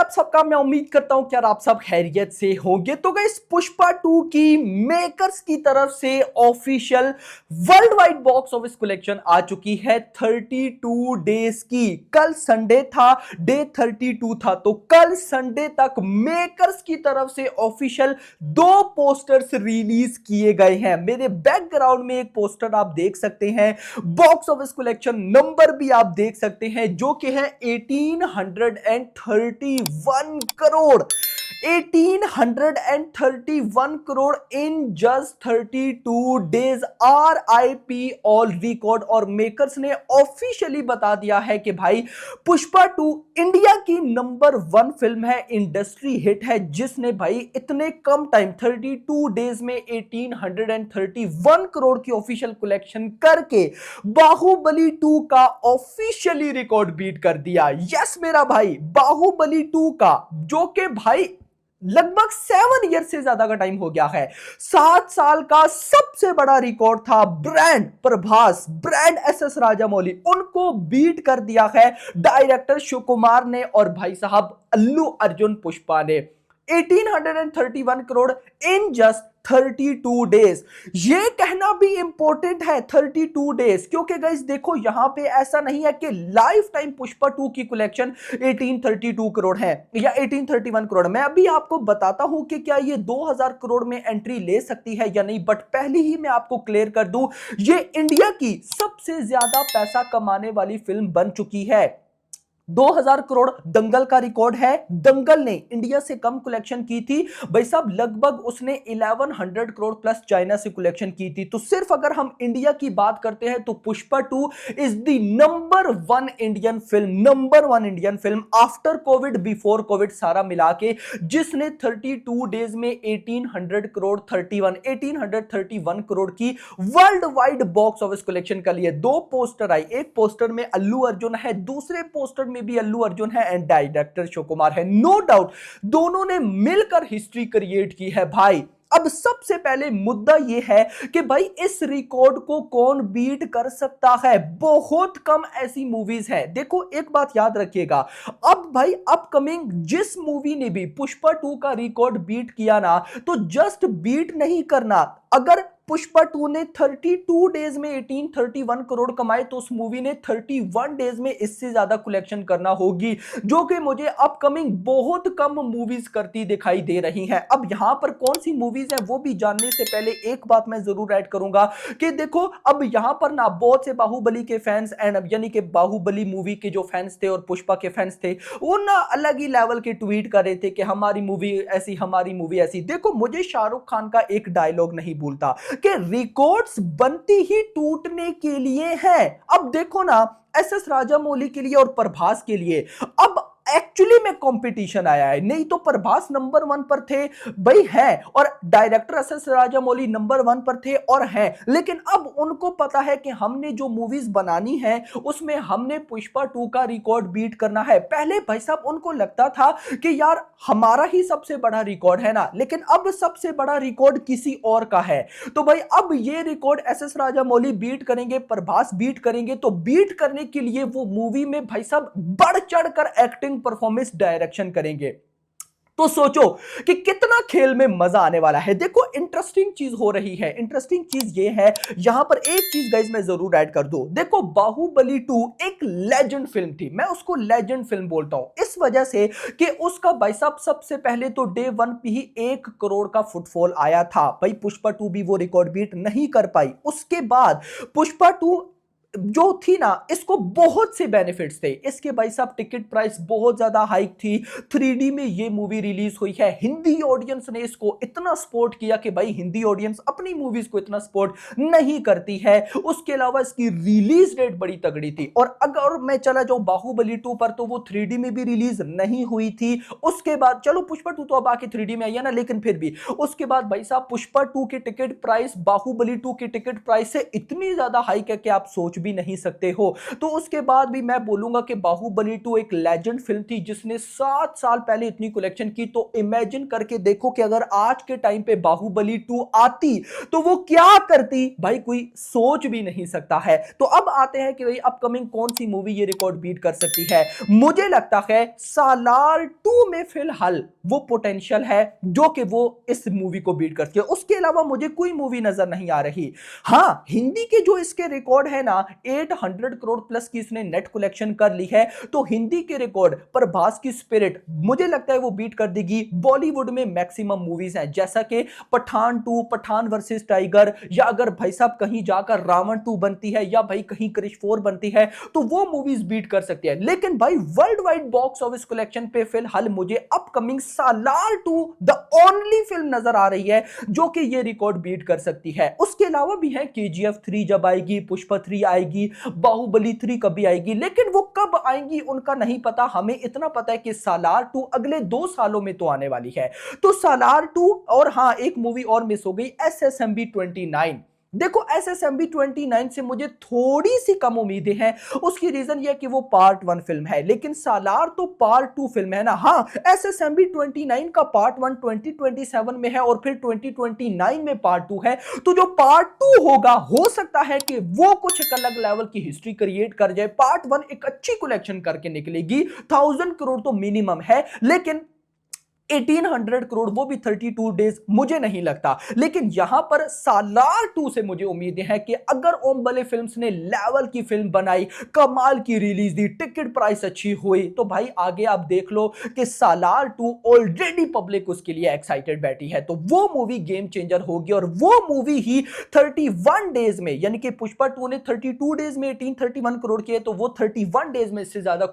आप सबका। मैं उम्मीद करता हूं कि यार आप सब खैरियत से होंगे। तो गाइस पुष्पा 2 की मेकर्स की तरफ से official world wide box office collection आ चुकी है 32 डेज की। कल संडे था, डे 32 था, तो कल संडे तक मेकर्स की तरफ से ऑफिशियल 2 पोस्टर्स रिलीज किए गए हैं। मेरे बैकग्राउंड में एक पोस्टर आप देख सकते हैं, बॉक्स ऑफिस कलेक्शन नंबर भी आप देख सकते हैं जो कि है 1831 crore. 1831 crore in just 32 days. RIP all record. और मेकर्स ने ऑफिशियली बता दिया है कि भाई पुष्पा 2 इंडिया की नंबर 1 फिल्म है, इंडस्ट्री हिट है, जिसने भाई इतने कम टाइम 32 डेज में 1831 करोड़ की ऑफिशियल कलेक्शन करके बाहुबली 2 का ऑफिशियली रिकॉर्ड बीट कर दिया। यस मेरा भाई, बाहुबली 2 का, जो कि भाई लगभग 7 ईयर से ज्यादा का टाइम हो गया है, 7 साल का सबसे बड़ा रिकॉर्ड था। Brand Prabhas, brand SS Rajamouli, उनको बीट कर दिया है डायरेक्टर शिव कुमार ने और भाई साहब अल्लू अर्जुन पुष्पा ने। 1831 करोड़ इन जस्ट 32 डेज। ये कहना भी इंपॉर्टेंट है 32 डेज, क्योंकि गाइस देखो यहां पे ऐसा नहीं है कि लाइफ टाइम पुष्पा 2 की कलेक्शन 1832 करोड़ है या 1831 करोड़। मैं अभी आपको बताता हूं कि क्या ये 2000 करोड़ में एंट्री ले सकती है या नहीं, बट पहले ही मैं आपको क्लियर कर दूं, ये इंडिया की सबसे ज्यादा पैसा कमाने वाली फिल्म बन चुकी है। 2000 करोड़ दंगल का रिकॉर्ड है। दंगल ने इंडिया से कम कलेक्शन की थी भाई साहब, लगभग उसने 1100 करोड़ प्लस चाइना से कलेक्शन की थी। तो सिर्फ अगर हम इंडिया की बात करते हैं तो Pushpa 2 is the number 1 Indian film, number 1 Indian film after Covid before Covid सारा मिला के, जिसने 32 डेज में 1831 करोड़ की world wide box office collection का लिए। 2 पोस्टर आई, एक पोस्टर में अल्लू अर्जुन है, दूसरे पोस्टर में भी अल्लू अर्जुन है एंड डायरेक्टर शिव कुमार है। नो डाउट दोनों ने मिलकर हिस्ट्री क्रिएट की है भाई। अब सबसे पहले मुद्दा यह है कि भाई इस रिकॉर्ड को कौन बीट कर सकता है। बहुत कम ऐसी मूवीज है। देखो एक बात याद रखिएगा, अब भाई अपकमिंग जिस मूवी ने भी पुष्पा 2 का रिकॉर्ड बीट किया ना, तो जस्ट बीट नहीं करना। अगर पुष्पा 2 ने 32 डेज में 1831 करोड़ कमाए तो उस मूवी ने 31 डेज में इससे ज्यादा कलेक्शन करना होगी, जो कि मुझे अपकमिंग बहुत कम मूवीज करती दिखाई दे रही हैं। अब यहां पर कौन सी मूवीज हैं वो भी जानने से पहले एक बात मैं जरूर ऐड करूंगा कि देखो अब यहां पर ना बहुत से बाहुबली के फैंस एंड यानी कि बाहुबली मूवी के जो फैंस थे और पुष्पा के फैंस थे, वो ना अलग ही लेवल के ट्वीट कर रहे थे कि हमारी मूवी ऐसी, हमारी मूवी ऐसी। देखो मुझे शाहरुख खान का एक डायलॉग नहीं भूलता कि रिकॉर्ड्स बनती ही टूटने के लिए हैं। अब देखो ना SS राजामौली के लिए और प्रभास के लिए अब एक्चुअली में कंपटीशन आया है। नहीं तो प्रभास नंबर 1 पर थे भाई है, और डायरेक्टर SS राजामौली नंबर 1 पर थे और हैं, लेकिन अब उनको पता है कि हमने जो मूवीज बनानी है उसमें हमने पुष्पा 2 का रिकॉर्ड बीट करना है। पहले भाई साहब उनको लगता था कि यार हमारा ही सबसे बड़ा रिकॉर्ड है ना, लेकिन अब सबसे बड़ा रिकॉर्ड किसी और का है। तो भाई अब ये रिकॉर्ड SS राजामौली बीट करेंगे, प्रभास बीट करेंगे, तो बीट करने के लिए वो मूवी में भाई साहब बढ़ चढ़कर एक्टिंग परफॉर्मेंस डायरेक्शन करेंगे। तो सोचो कि कितना खेल में मजा आने वाला है। देखो इंटरेस्टिंग चीज हो रही है, इंटरेस्टिंग चीज ये है, यहां पर एक चीज गाइस मैं जरूर ऐड कर दूं। देखो बाहुबली 2 एक लेजेंड फिल्म थी, मैं उसको लेजेंड फिल्म बोलता हूं इस वजह से कि उसका भाई साहब सबसे पहले तो डे 1 पे ही 1 करोड़ का फुटफॉल आया था। भाई पुष्पा 2 भी वो रिकॉर्ड बीट नहीं कर पाई। उसके बाद पुष्पा 2 जो थी ना, इसको बहुत से बेनिफिट्स थे। इसके भाई साहब टिकट प्राइस बहुत ज्यादा हाइक थी। 3D में ये मूवी रिलीज हुई है। हिंदी ऑडियंस ने इसको इतना सपोर्ट किया कि भाई हिंदी ऑडियंस अपनी मूवीज को इतना सपोर्ट नहीं करती है। उसके अलावा इसकी रिलीज डेट बड़ी तगड़ी थी। और अगर मैं चला जाऊं बाहुबली 2 पर, तो वो 3D में भी रिलीज नहीं हुई थी। उसके बाद चलो पुष्पा 2 तो अब आके 3D में आई है ना, लेकिन फिर भी उसके बाद भाई साहब पुष्पा 2 की टिकट प्राइस बाहुबली 2 की टिकट प्राइस से इतनी ज्यादा हाइक है कि आप सोच सोच भी नहीं सकते हो। तो उसके बाद भी मैं बोलूंगा कि बाहुबली 2 एक लेजेंड फिल्म थी जिसने 7 साल पहले इतनी कलेक्शन की। तो इमेजिन करके देखो कि अगर आज के टाइम पे बाहुबली 2 आती तो वो क्या करती, भाई कोई सोच भी नहीं सकता है। तो अब आते हैं कि भाई अपकमिंग कौन सी मूवी ये रिकॉर्ड बीट कर सकती है। मुझे लगता है सालार 2 में फिलहाल वो पोटेंशियल है जो कि वो इस मूवी को बीट करती है। उसके अलावा मुझे कोई मूवी नजर नहीं आ रही। हाँ, हिंदी के जो इसके रिकॉर्ड है ना, 800 करोड़ प्लस की इसने नेट कलेक्शन कर ली है। तो हिंदी के रिकॉर्ड प्रभास की स्पिरिट मुझे लगता है वो बीट कर देगी। बॉलीवुड में मैक्सिमम मूवीज हैं जैसा कि पठान 2, पठान वर्सेस टाइगर, या अगर भाई साहब कहीं जाकर रावण 2 बनती है, या भाई कहीं क्रिश 4 बनती है, तो वो मूवीज बीट कर सकती है। लेकिन भाई world wide box office collection पे फिलहाल मुझे upcoming Salaar 2 the only film नजर आ रही है जो कि ये रिकॉर्ड बीट कर सकती है। उसके अलावा भी है केजीएफ 3 जब आएगी, पुष्पा 3 आएगी, बाहुबली 3 कभी आएगी, लेकिन वो कब आएंगी उनका नहीं पता। हमें इतना पता है कि सालार 2 अगले 2 सालों में तो आने वाली है। तो सालार 2, और हाँ एक मूवी और मिस हो गई, एसएसएमबी 29। देखो एसएसएमबी 29 से मुझे थोड़ी सी कम उम्मीदें हैं। उसकी रीजन यह कि वो पार्ट 1 फिल्म है, लेकिन सालार तो पार्ट 2 फिल्म है ना। हाँ, एसएसएमबी 29 का पार्ट 1 2027 में है और फिर 2029 में पार्ट 2 है। तो जो पार्ट 2 होगा, हो सकता है कि वो कुछ एक अलग लेवल की हिस्ट्री क्रिएट कर जाए। पार्ट 1 एक अच्छी कलेक्शन करके निकलेगी, 1000 करोड़ तो मिनिमम है, लेकिन 1800 करोड़ वो भी 32 डेज मुझे नहीं लगता। लेकिन यहां पर सालार 2 से मुझे उम्मीदें हैं कि अगर ओम बले फिल्म्स ने लेवल की फिल्म बनाई, कमाल की रिलीज दी, टिकट प्राइस अच्छी हुई, तो भाई आगे आप देख लो कि सालार 2 ऑलरेडी पब्लिक उसके लिए एक्साइटेड बैठी है। तो वो मूवी गेम चेंजर होगी और वो मूवी ही 31 डेज में, यानी कि पुष्पा 2 ने 32 डेज में 1831 करोड़ किए, तो वो 31 डेज में इससे ज्यादा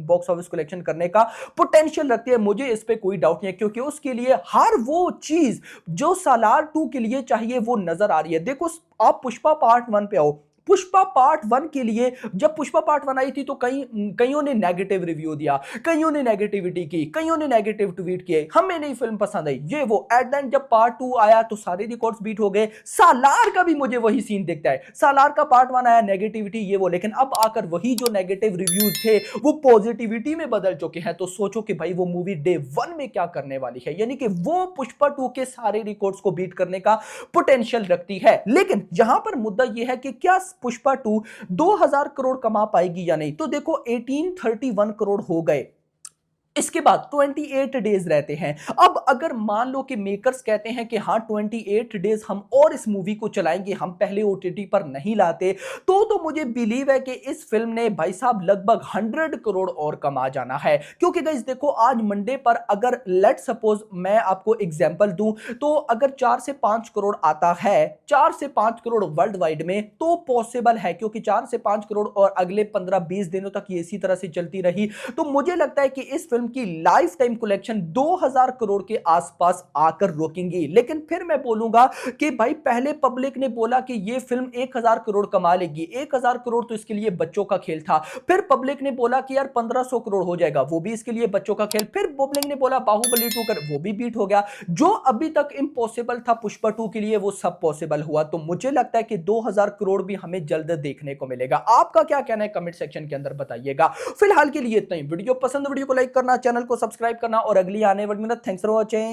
बॉक्स ऑफिस कलेक्शन करने का पोटेंशियल रखती है। मुझे इस पे कोई डाउट नहीं है, क्योंकि उसके लिए हर वो चीज जो सालार 2 के लिए चाहिए वो नजर आ रही है। देखो आप पुष्पा पार्ट 1 पे आओ, पुष्पा पार्ट 1 के लिए जब पुष्पा पार्ट 1 आई थी तो कईयों ने नेगेटिव रिव्यू दिया, कईयों ने नेगेटिविटी की, कईयों ने नेगेटिव ट्वीट किए, हमें नहीं फिल्म पसंद आई, ये वो। एट द एंड जब पार्ट 2 आया तो सारे रिकॉर्ड्स बीट हो गए। सालार का भी मुझे वही सीन दिखता है। सालार का पार्ट 1 आया, नेगेटिविटी ये वो, लेकिन अब आकर वही जो नेगेटिव रिव्यूज थे वो पॉजिटिविटी में बदल चुके हैं। तो सोचो कि भाई वो मूवी डे 1 में क्या करने वाली है, यानी कि वो पुष्पा 2 के सारे रिकॉर्ड्स को बीट करने का पोटेंशियल रखती है। लेकिन यहां पर मुद्दा यह है कि क्या पुष्पा 2 2000 करोड़ कमा पाएगी या नहीं। तो देखो 1831 करोड़ हो गए, इसके बाद 28 डेज रहते हैं। अब अगर मान लो कि मेकर्स कहते हैं कि हाँ 28 डेज हम और इस मूवी को चलाएंगे, हम पहले ओटीटी पर नहीं लाते, तो मुझे बिलीव है कि इस फिल्म ने भाई साहब लगभग 100 करोड़ और कमा जाना है। क्योंकि गाइस देखो आज मंडे पर अगर लेट सपोज मैं आपको एग्जांपल दूं, तो अगर 4 से 5 करोड़ आता है, 4 से 5 करोड़ वर्ल्ड वाइड में, तो पॉसिबल है, क्योंकि 4 से 5 करोड़ और अगले 15-20 दिनों तक ये इसी तरह से चलती रही, तो मुझे लगता है कि इस फिल्म की लाइफ टाइम कलेक्शन 2000 करोड़ के आसपास आकर रोकेंगी। लेकिन फिर मैं बोलूंगा कि भाई पहले पब्लिक ने बोला कि ये फिल्म 1000 करोड़ कमा लेगी, 1000 करोड़ तो इसके लिए बच्चों का खेल था। फिर पब्लिक ने बोला कि यार 1500 करोड़ हो जाएगा, वो भी इसके लिए बच्चों का खेल। फिर पब्लिक ने बोला बाहुबली 2 कर, वो भी बीट हो गया। जो अभी तक इम्पॉसिबल था पुष्पा 2 के लिए वो सब पॉसिबल हुआ। तो मुझे लगता है कि 2000 करोड़ भी हमें जल्द देखने को मिलेगा। आपका क्या कहना है कमेंट सेक्शन के अंदर बताइएगा। फिलहाल के लिए इतना ही। वीडियो पसंद, वीडियो को लाइक करना, चैनल को सब्सक्राइब करना और अगली आने वाली मिनट। Thanks for watching.